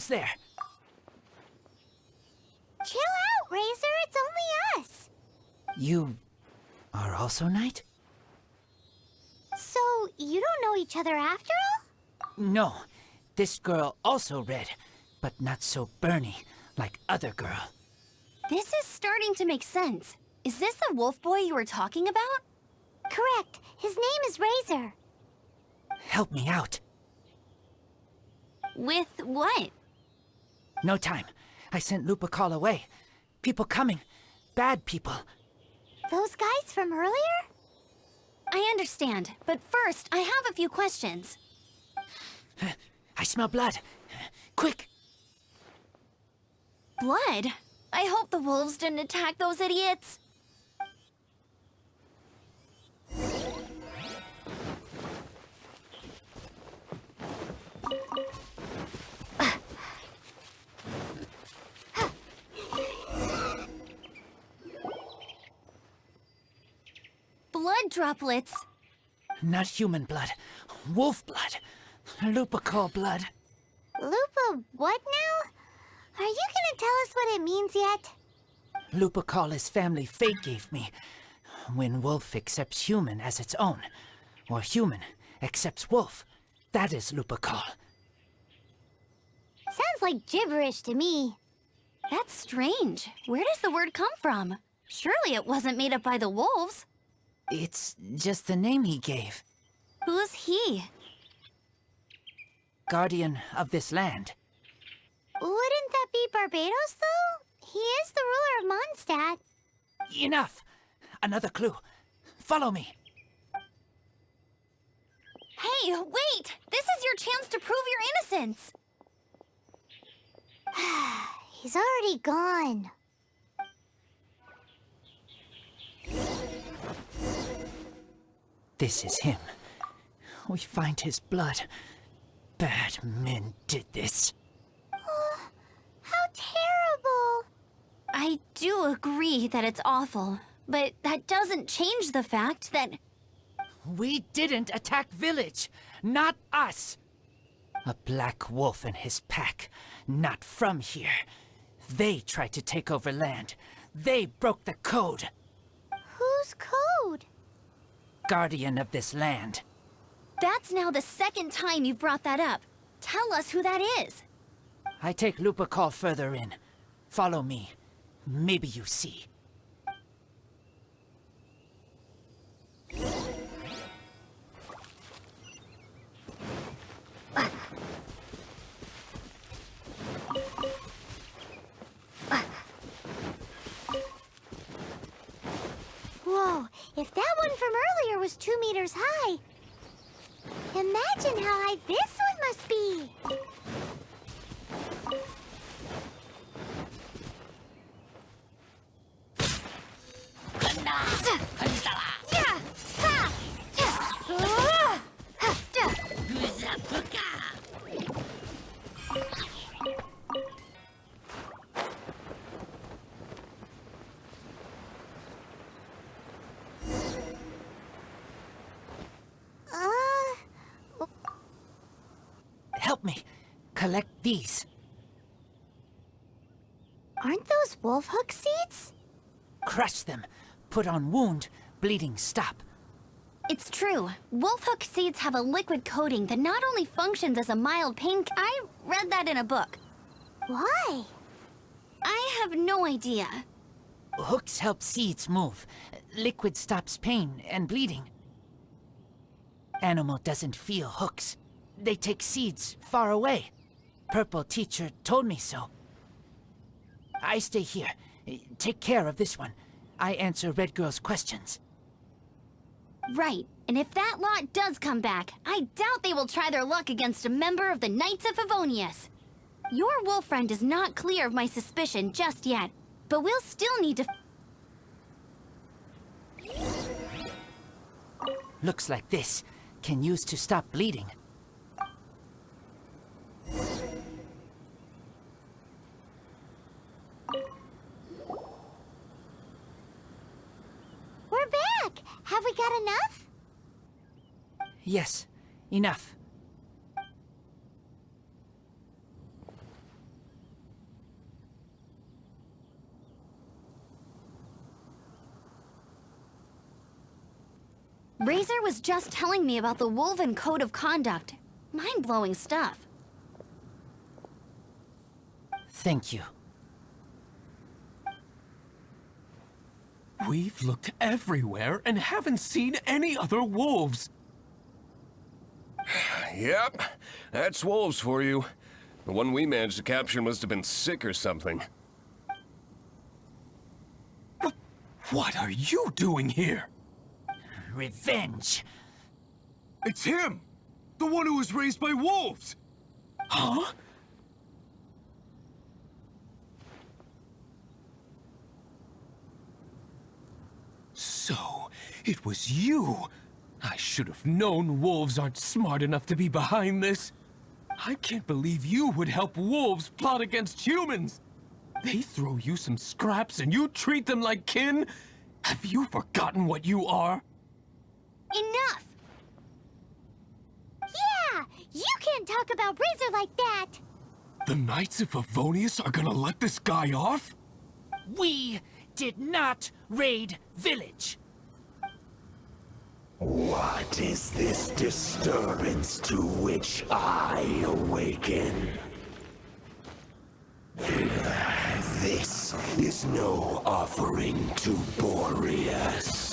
almost there. Chill out, Razor. It's only us. You are also Knight? So, you don't know each other after all? No. This girl also red, but not so burny like other girl. This is starting to make sense. Is this the wolf boy you were talking about? Correct. His name is Razor. Help me out. With what? No time. I sent Lupical away. People coming. Bad people. Those guys from earlier? I understand, but first, I have a few questions. I smell blood. Quick! Blood? I hope the wolves didn't attack those idiots. Blood droplets. Not human blood. Wolf blood. Lupical blood. Lupa what now? Are you gonna tell us what it means yet? Lupical is family fate gave me. When wolf accepts human as its own, or human accepts wolf, that is Lupical. Sounds like gibberish to me. That's strange. Where does the word come from? Surely it wasn't made up by the wolves. It's just the name he gave. Who's he? Guardian of this land. Wouldn't that be Barbados, though? He is the ruler of Mondstadt. Enough! Another clue. Follow me. Hey, wait! This is your chance to prove your innocence! He's already gone. This is him. We find his blood. Bad men did this. How terrible. I do agree that it's awful, but that doesn't change the fact that... We didn't attack village. Not us. A black wolf and his pack. Not from here. They tried to take over land. They broke the code. Whose code? Guardian of this land. That's now the second time you've brought that up. Tell us who that is. I take Lupical further in. Follow me. Maybe you see. Whoa, if that one from earlier was 2 meters high, imagine how high this one must be. Help me. Collect these. Aren't those wolf hook seeds? Crush them. Put on wound. Bleeding stop. It's true. Wolfhook seeds have a liquid coating that not only functions as a mild pain... I read that in a book. Why? I have no idea. Hooks help seeds move. Liquid stops pain and bleeding. Animal doesn't feel hooks. They take seeds far away. Purple teacher told me so. I stay here. Take care of this one. I answer Red Girl's questions. Right, and if that lot does come back, I doubt they will try their luck against a member of the Knights of Favonius. Your wolf friend is not clear of my suspicion just yet, but we'll still need to... Looks like this. Can use to stop bleeding. We're back! Have we got enough? Yes, enough. Razor was just telling me about the Wolven Code of Conduct. Mind-blowing stuff. Thank you. We've looked everywhere and haven't seen any other wolves. Yep, that's wolves for you. The one we managed to capture must have been sick or something. What are you doing here? Revenge. It's him! The one who was raised by wolves! Huh? So, it was you. I should have known wolves aren't smart enough to be behind this. I can't believe you would help wolves plot against humans. They throw you some scraps and you treat them like kin? Have you forgotten what you are? Enough! Yeah! You can't talk about Razor like that! The Knights of Favonius are gonna let this guy off? We did not raid village. What is this disturbance to which I awaken? This is no offering to Boreas.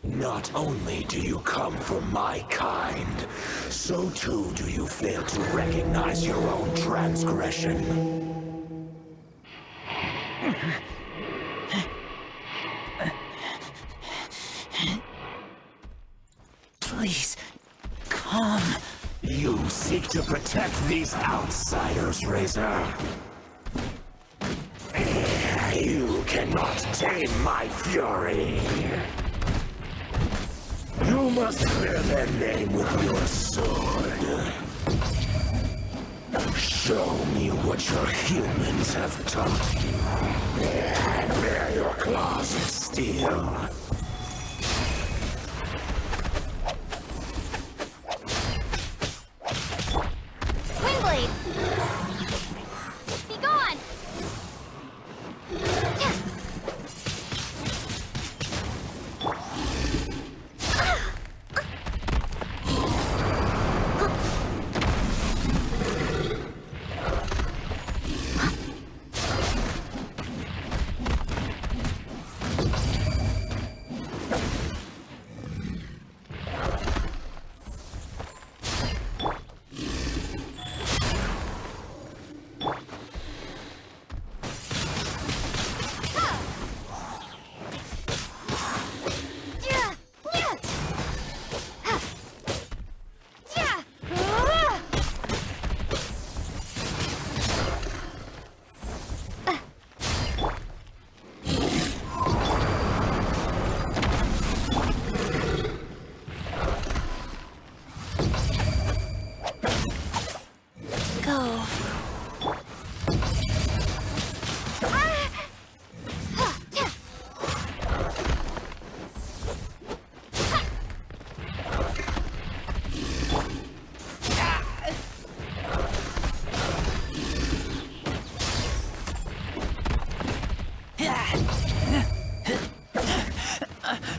Not only do you come from my kind, so too do you fail to recognize your own transgression. Please, come. You seek to protect these outsiders, Razor. You cannot tame my fury. You must clear their name with your sword. Show me what your humans have taught you. And bear your claws of steel. Windblade! Be gone!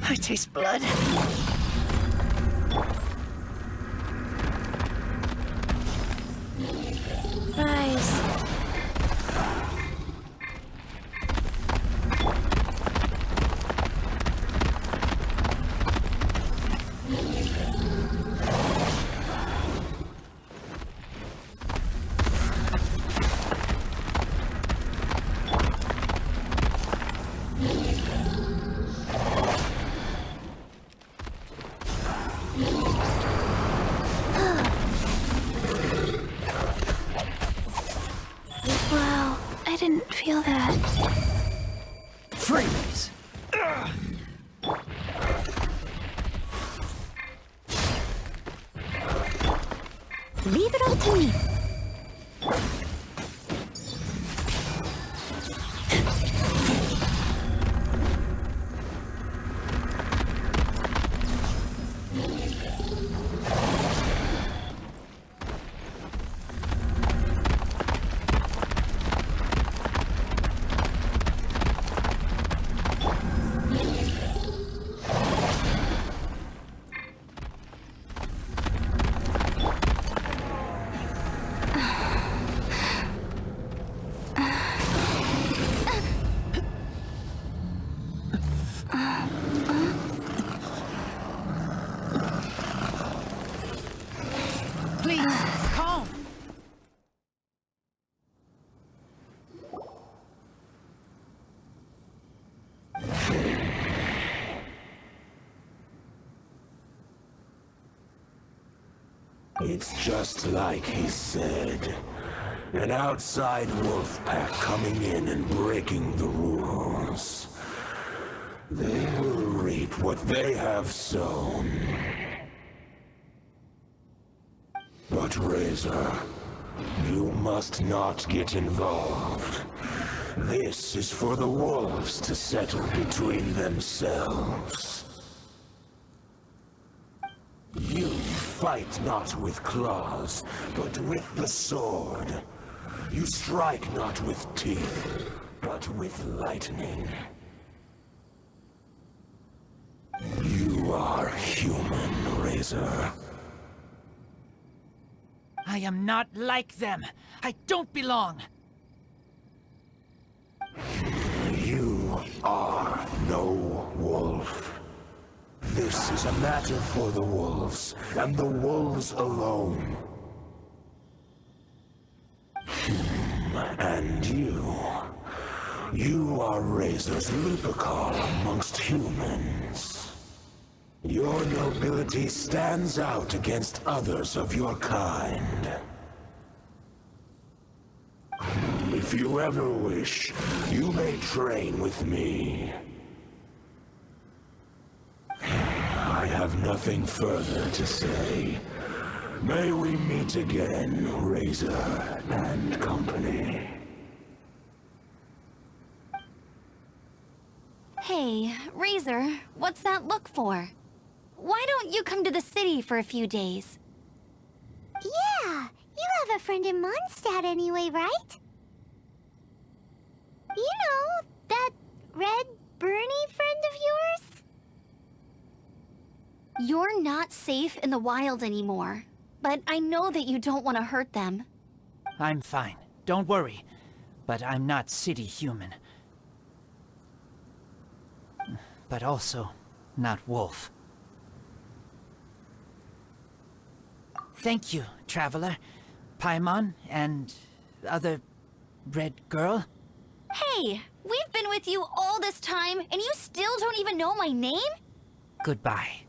I taste blood. Rise. Wow, I didn't feel that. Freeze! Leave it all to me. Calm! It's just like he said. An outside wolf pack coming in and breaking the rules. They will reap what they have sown. But Razor, you must not get involved. This is for the wolves to settle between themselves. You fight not with claws, but with the sword. You strike not with teeth, but with lightning. You are human, Razor. I am not like them. I don't belong. You are no wolf. This is a matter for the wolves, and the wolves alone. And you are Razor's Lupical amongst humans. Your nobility stands out against others of your kind. If you ever wish, you may train with me. I have nothing further to say. May we meet again, Razor and company. Hey, Razor, what's that look for? Why don't you come to the city for a few days? Yeah, you have a friend in Mondstadt anyway, right? You know, that red Bernie friend of yours? You're not safe in the wild anymore, but I know that you don't want to hurt them. I'm fine. Don't worry. But I'm not city human. But also not wolf. Thank you, traveler. Paimon and other red girl. Hey, we've been with you all this time, and you still don't even know my name? Goodbye.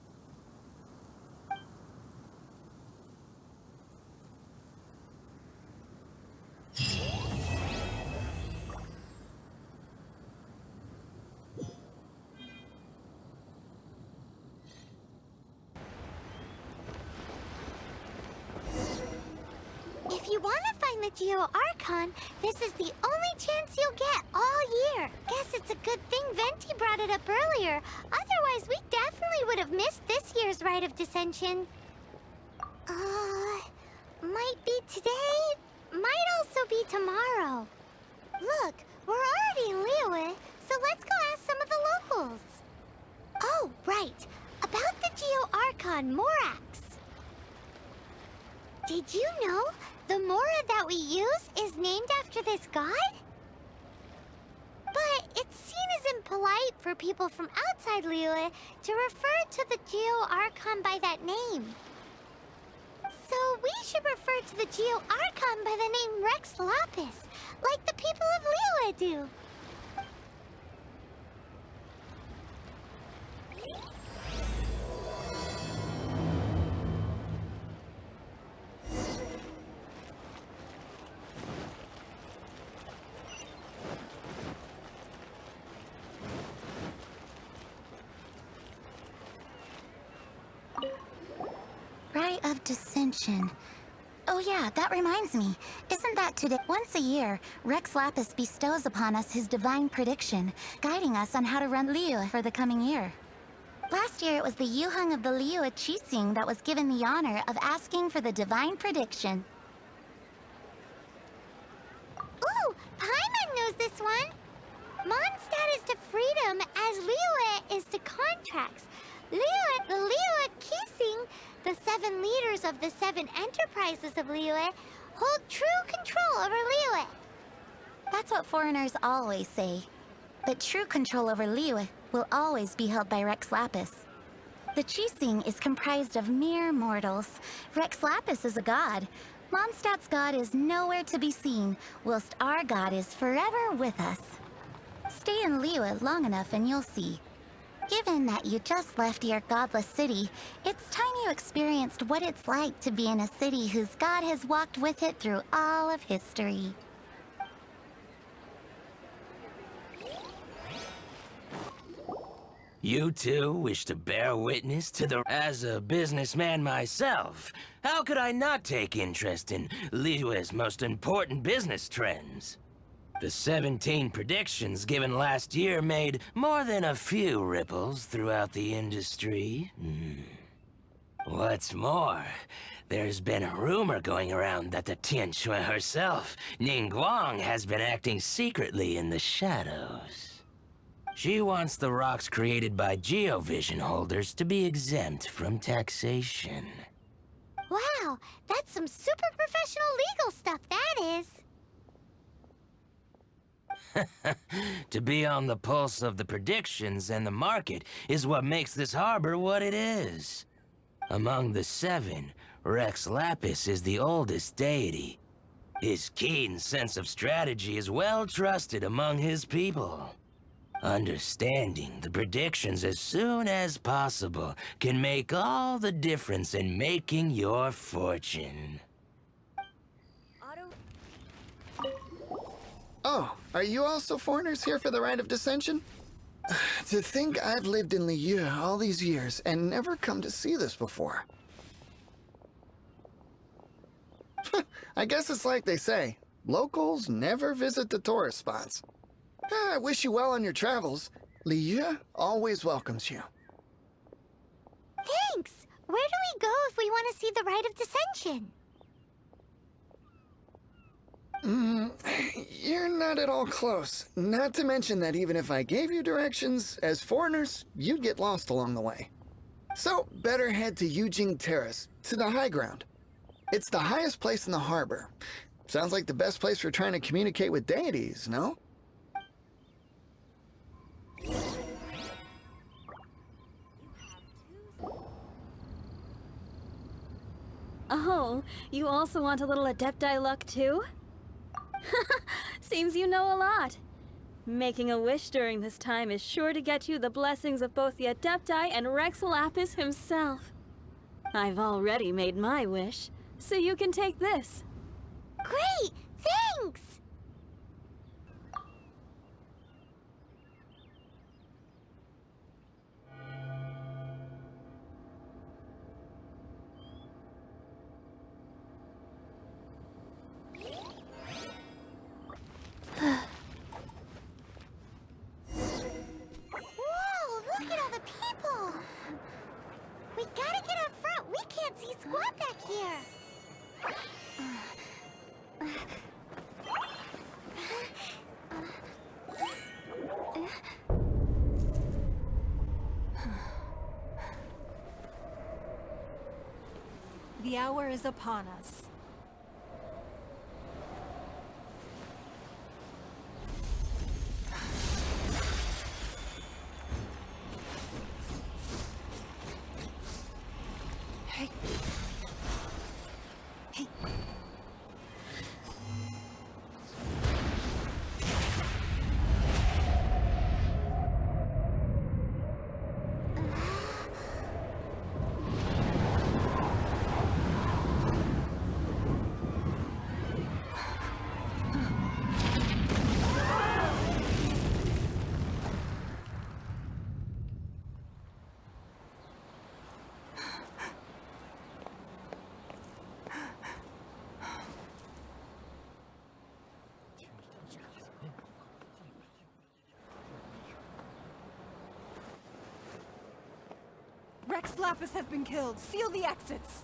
If you want to find the Geoarchon, this is the only chance you'll get all year. Guess it's a good thing Venti brought it up earlier. Otherwise, we definitely would have missed this year's Rite of Descension. Might be today, might also be tomorrow. Look, we're already in Liyue, so let's go ask some of the locals. Oh, right. About the Geoarchon Morax. Did you know the Mora that we use is named after this god? But it's seen as impolite for people from outside Liyue to refer to the Geoarchon by that name. So we should refer to the Geoarchon by the name Rex Lapis, like the people of Liyue do. Rite of Descension. Oh yeah, that reminds me. Isn't that today? Once a year, Rex Lapis bestows upon us his divine prediction, guiding us on how to run Liyue for the coming year. Last year it was the Yuheng of the Liyue Qixing that was given the honor of asking for the divine prediction. Ooh, Paimon knows this one. Mondstadt is to freedom as Liyue is to contracts. The Liyue Qixing, the 7 leaders of the 7 enterprises of Liyue, hold true control over Liyue. That's what foreigners always say. But true control over Liyue will always be held by Rex Lapis. The Chising is comprised of mere mortals. Rex Lapis is a god. Mondstadt's god is nowhere to be seen, whilst our god is forever with us. Stay in Liyue long enough and you'll see. Given that you just left your godless city, it's time you experienced what it's like to be in a city whose god has walked with it through all of history. You two wish to bear witness to the... As a businessman myself, how could I not take interest in Liyue's most important business trends? The 17 predictions given last year made more than a few ripples throughout the industry. What's more, there's been a rumor going around that the Tianxue herself, Ningguang, has been acting secretly in the shadows. She wants the rocks created by Geovision holders to be exempt from taxation. Wow, that's some super professional legal stuff, that is. To be on the pulse of the predictions and the market is what makes this harbor what it is. Among the 7, Rex Lapis is the oldest deity. His keen sense of strategy is well trusted among his people. Understanding the predictions as soon as possible can make all the difference in making your fortune. Oh, are you also foreigners here for the Rite of Descension? To think I've lived in Liyue all these years and never come to see this before. I guess it's like they say, locals never visit the tourist spots. I wish you well on your travels. Liyue always welcomes you. Thanks! Where do we go if we want to see the Rite of Descension? You're not at all close. Not to mention that even if I gave you directions, as foreigners, you'd get lost along the way. So, better head to Yujing Terrace, to the high ground. It's the highest place in the harbor. Sounds like the best place for trying to communicate with deities, no? Oh, you also want a little Adepti luck too? Seems you know a lot. Making a wish during this time is sure to get you the blessings of both the Adepti and Rex Lapis himself. I've already made my wish, so you can take this. Great! Thanks! Whoa, look at all the people! We gotta get up front. We can't see squat back here. The hour is upon us. Hey. Hey. Rex Lapis has been killed. Seal the exits.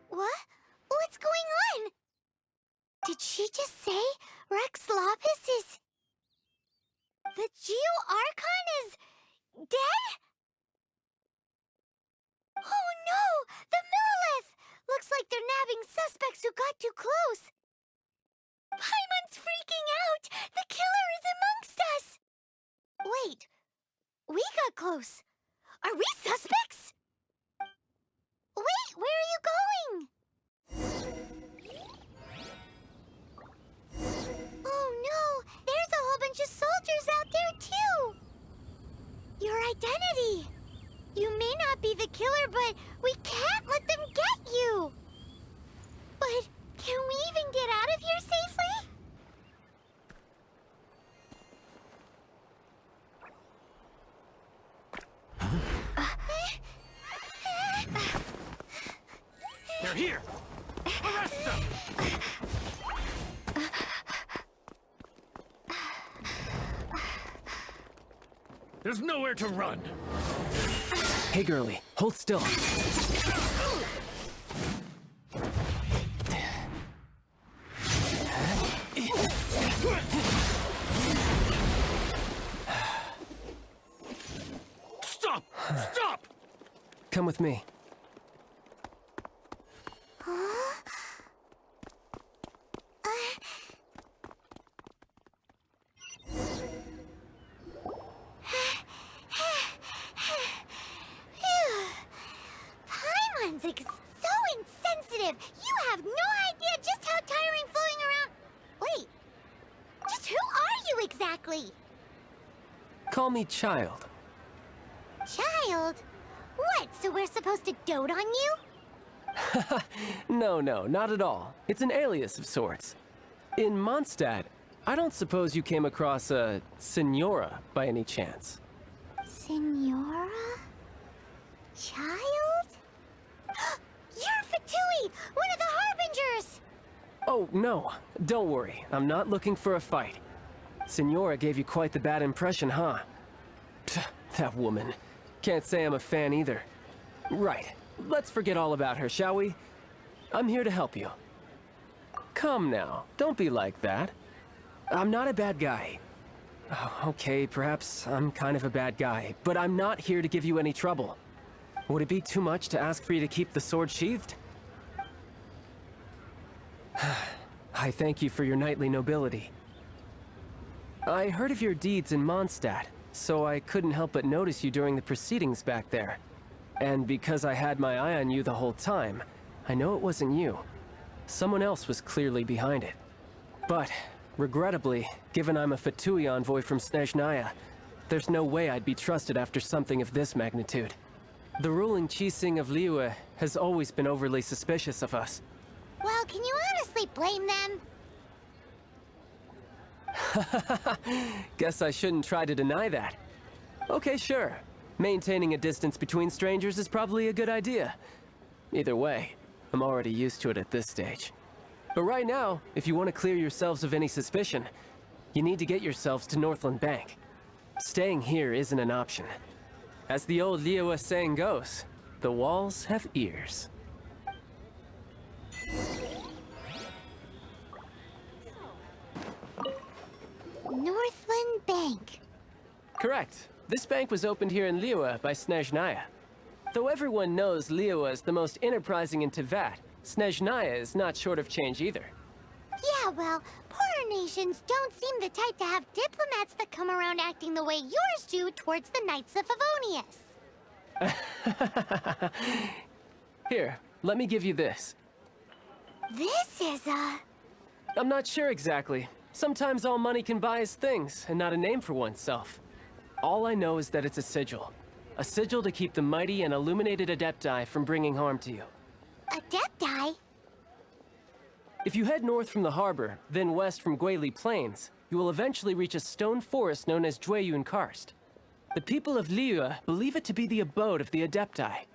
What? What's going on? Did she just say Rex Lapis is... The Geoarchon is... dead? Oh no! The Millilith! Looks like they're nabbing suspects who got too close. Wait, we got close. Are we suspects? Wait, where are you going? Oh no, there's a whole bunch of soldiers out there too. Your identity. You may not be the killer, but we can't let them get you. But can we even get out of here safely? They're here! Arrest them! There's nowhere to run! Hey, girlie, hold still. Stop! Stop! Come with me. Paimon's so insensitive. You have no idea just how tiring floating around. Wait, just who are you exactly? Call me Child. Child? What, so we're supposed to dote on you? No, not at all. It's an alias of sorts. In Mondstadt, I don't suppose you came across a Senora by any chance. Senora? Child? You're Fatui, one of the Harbingers! Oh, no. Don't worry. I'm not looking for a fight. Senora gave you quite the bad impression, huh? Pfft, that woman. Can't say I'm a fan either. Right. Let's forget all about her, shall we? I'm here to help you. Come now. Don't be like that. I'm not a bad guy. Oh, okay, perhaps I'm kind of a bad guy, but I'm not here to give you any trouble. Would it be too much to ask for you to keep the sword sheathed? I thank you for your knightly nobility. I heard of your deeds in Mondstadt, so I couldn't help but notice you during the proceedings back there. And because I had my eye on you the whole time, I know it wasn't you. Someone else was clearly behind it. But, regrettably, given I'm a Fatui envoy from Snezhnaya, there's no way I'd be trusted after something of this magnitude. The ruling Chising of Liyue has always been overly suspicious of us. Well, can you honestly blame them? Guess I shouldn't try to deny that. Okay, sure. Maintaining a distance between strangers is probably a good idea. Either way, I'm already used to it at this stage. But right now, if you want to clear yourselves of any suspicion, you need to get yourselves to Northland Bank. Staying here isn't an option. As the old Liyue saying goes, the walls have ears. Northland Bank. Correct. This bank was opened here in Liyue by Snezhnaya. Though everyone knows Liyue is the most enterprising in Teyvat, Snezhnaya is not short of change either. Yeah, well, poorer nations don't seem the type to have diplomats that come around acting the way yours do towards the Knights of Favonius. Here, let me give you this. This is a... I'm not sure exactly. Sometimes all money can buy is things, and not a name for oneself. All I know is that it's a sigil. A sigil to keep the mighty and illuminated Adepti from bringing harm to you. Adepti? If you head north from the harbor, then west from Guili Plains, you will eventually reach a stone forest known as Jueyun Karst. The people of Liyue believe it to be the abode of the Adepti.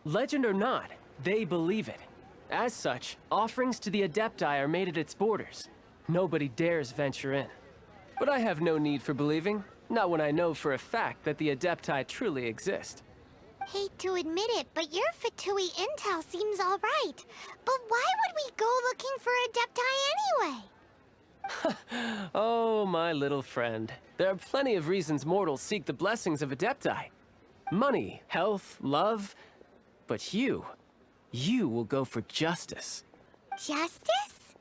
Legend or not, they believe it. As such, offerings to the Adepti are made at its borders. Nobody dares venture in. But I have no need for believing, not when I know for a fact that the Adepti truly exist. Hate to admit it, but your Fatui intel seems all right. But why would we go looking for Adepti anyway? Oh, my little friend. There are plenty of reasons mortals seek the blessings of Adepti. Money, health, love. But you will go for justice. Justice?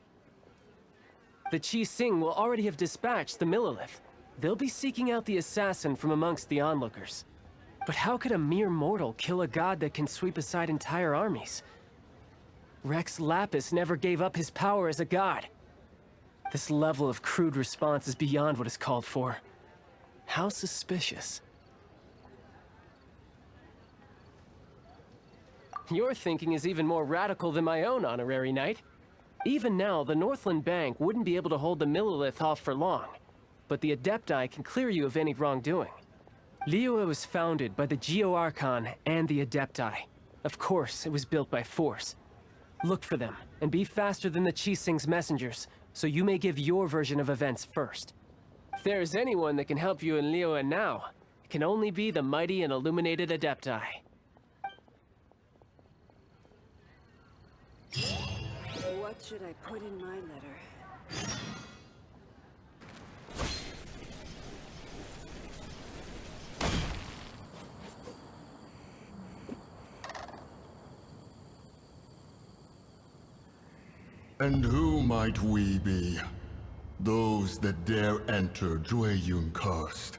The Chising will already have dispatched the Millelith. They'll be seeking out the assassin from amongst the onlookers. But how could a mere mortal kill a god that can sweep aside entire armies? Rex Lapis never gave up his power as a god. This level of crude response is beyond what is called for. How suspicious. Your thinking is even more radical than my own, honorary knight. Even now, the Northland Bank wouldn't be able to hold the Millilith off for long, but the Adepti can clear you of any wrongdoing. Liyue was founded by the Geoarchon and the Adepti. Of course, it was built by force. Look for them, and be faster than the Qixing's messengers, so you may give your version of events first. If there is anyone that can help you in Liyue now, it can only be the mighty and illuminated Adepti. What should I put in my letter? And who might we be? Those that dare enter Jueyun Karst.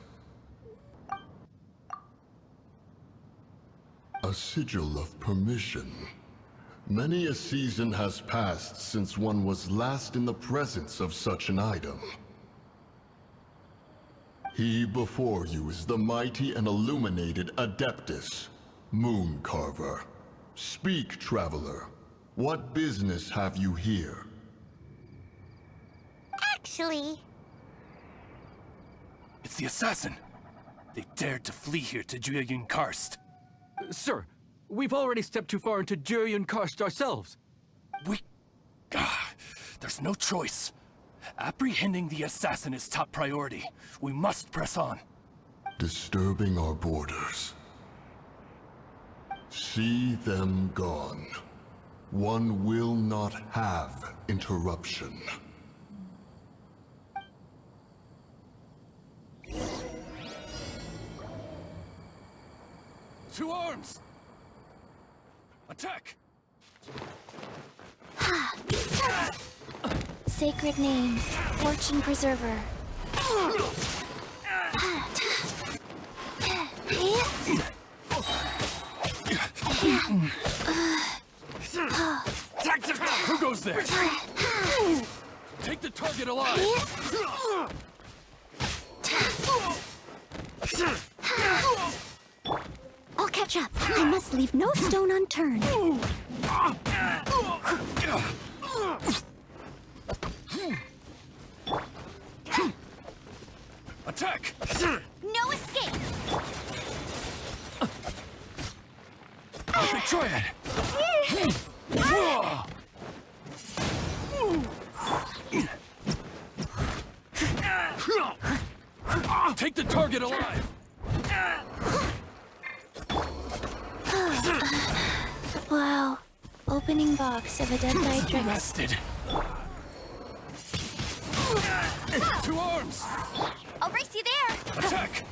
A sigil of permission. Many a season has passed since one was last in the presence of such an item. He before you is the mighty and illuminated Adeptus, Moon Carver. Speak, traveler. What business have you here? Actually... It's the assassin! They dared to flee here to Jueyun Karst. Sir, we've already stepped too far into Jueyun Karst ourselves. There's no choice. Apprehending the assassin is top priority. We must press on. Disturbing our borders. See them gone. One will not have interruption. To arms! Attack! Sacred name, fortune preserver. Who goes there? Take the target alive! I'll catch up. I must leave no stone unturned. Attack! No escape! Epic Triad! Take the target alive! Wow. Opening box of Adepti tricks. Arrested. To arms! I'll race you there! Attack!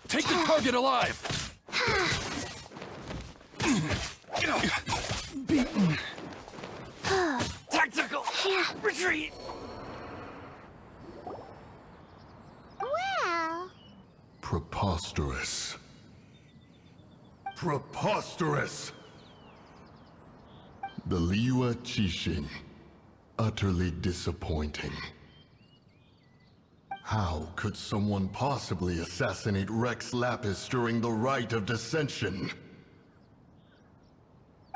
Take the target alive! Beaten. Tactical retreat! Well... Preposterous. Preposterous! The Liyue Qixing. Utterly disappointing. How could someone possibly assassinate Rex Lapis during the Rite of Descension?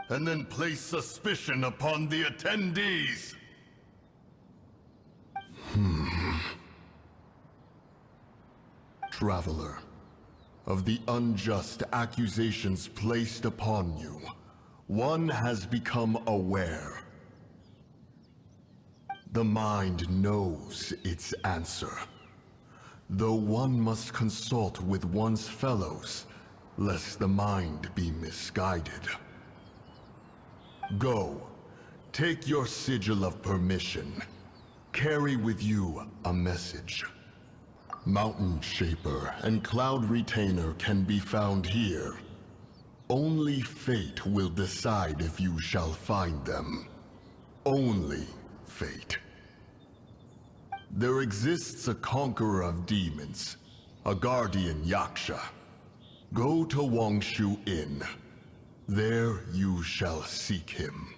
And then place suspicion upon the attendees? Traveler, of the unjust accusations placed upon you, one has become aware. The mind knows its answer, though one must consult with one's fellows, lest the mind be misguided. Go, take your sigil of permission. Carry with you a message. Mountain Shaper and Cloud Retainer can be found here. Only fate will decide if you shall find them. Only fate. There exists a conqueror of demons, a guardian Yaksha. Go to Wangshu Inn. There you shall seek him.